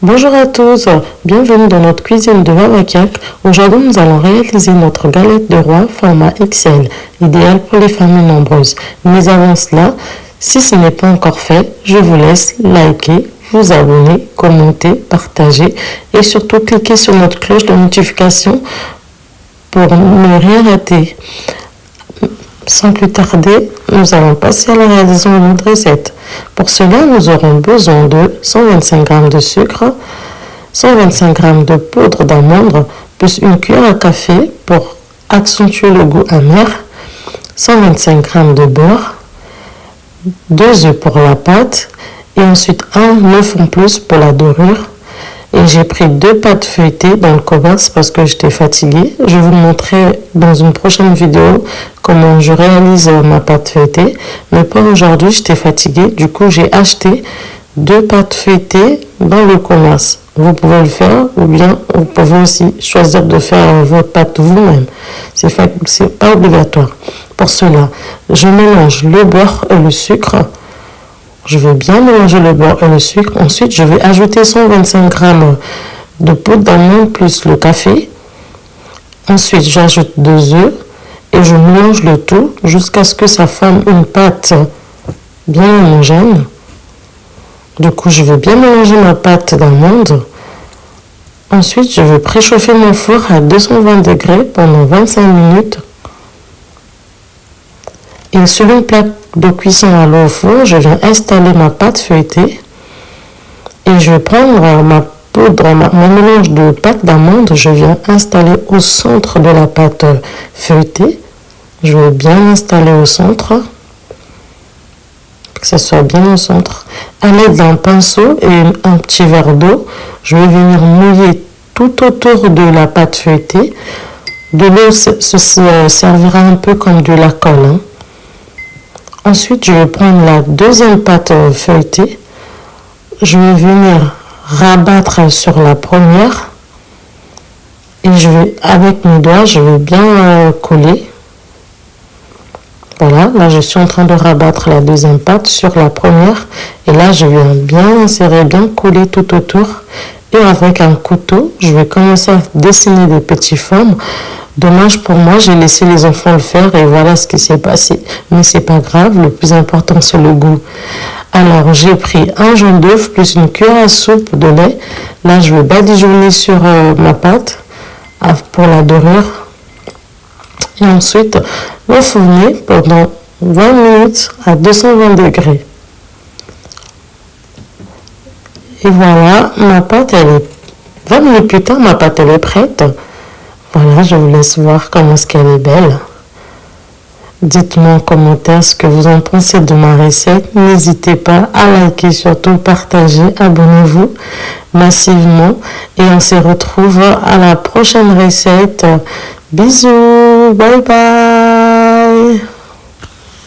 Bonjour à tous, bienvenue dans notre cuisine de Wawakiak. Aujourd'hui, nous allons réaliser notre galette de roi format XL, idéale pour les familles nombreuses. Mais avant cela, si ce n'est pas encore fait, je vous laisse liker, vous abonner, commenter, partager et surtout cliquer sur notre cloche de notification pour ne rien rater. Sans plus tarder, nous allons passer à la réalisation de notre recette. Pour cela, nous aurons besoin de 125 g de sucre, 125 g de poudre d'amande, plus une cuillère à café pour accentuer le goût amer, 125 g de beurre, 2 œufs pour la pâte et ensuite un œuf en plus pour la dorure. Et j'ai pris 2 pâtes feuilletées dans le commerce parce que j'étais fatiguée. Je vais vous montrer dans une prochaine vidéo comment je réalise ma pâte feuilletée. Mais pour aujourd'hui, j'étais fatiguée. Du coup, j'ai acheté 2 pâtes feuilletées dans le commerce. Vous pouvez le faire ou bien vous pouvez aussi choisir de faire votre pâte vous-même. C'est pas obligatoire. Pour cela, je mélange le beurre et le sucre. Je vais bien mélanger le beurre et le sucre. Ensuite, je vais ajouter 125 g de poudre d'amande plus le café. Ensuite, j'ajoute 2 œufs et je mélange le tout jusqu'à ce que ça forme une pâte bien homogène. Du coup, je vais bien mélanger ma pâte d'amande. Ensuite, je vais préchauffer mon four à 220 degrés pendant 25 minutes. Et sur une plaque de cuisson à l'eau au four, je viens installer ma pâte feuilletée et je vais prendre ma poudre, mon mélange de pâte d'amande, je viens installer au centre de la pâte feuilletée. Je vais bien l'installer au centre, que ça soit bien au centre. À l'aide d'un pinceau et un petit verre d'eau, je vais venir mouiller tout autour de la pâte feuilletée. De l'eau se servira un peu comme de la colle. Ensuite, je vais prendre la deuxième pâte feuilletée. Je vais venir rabattre sur la première. Et je vais, avec mes doigts, je vais bien coller. Voilà, là je suis en train de rabattre la deuxième pâte sur la première. Et là, je viens bien insérer, bien coller tout autour. Et avec un couteau, je vais commencer à dessiner des petites formes. Dommage pour moi, j'ai laissé les enfants le faire et voilà ce qui s'est passé. Mais c'est pas grave, le plus important c'est le goût. Alors j'ai pris un jaune d'œuf plus une cuillère à soupe de lait. Là je vais badigeonner sur ma pâte pour la dorure. Et ensuite l'enfourner pendant 20 minutes à 220 degrés. Et voilà, ma pâte elle est 20 minutes plus tard, ma pâte elle est prête. Voilà, je vous laisse voir comment est-ce qu'elle est belle. Dites-moi en commentaire ce que vous en pensez de ma recette. N'hésitez pas à liker, surtout partager, abonnez-vous massivement. Et on se retrouve à la prochaine recette. Bisous, bye bye.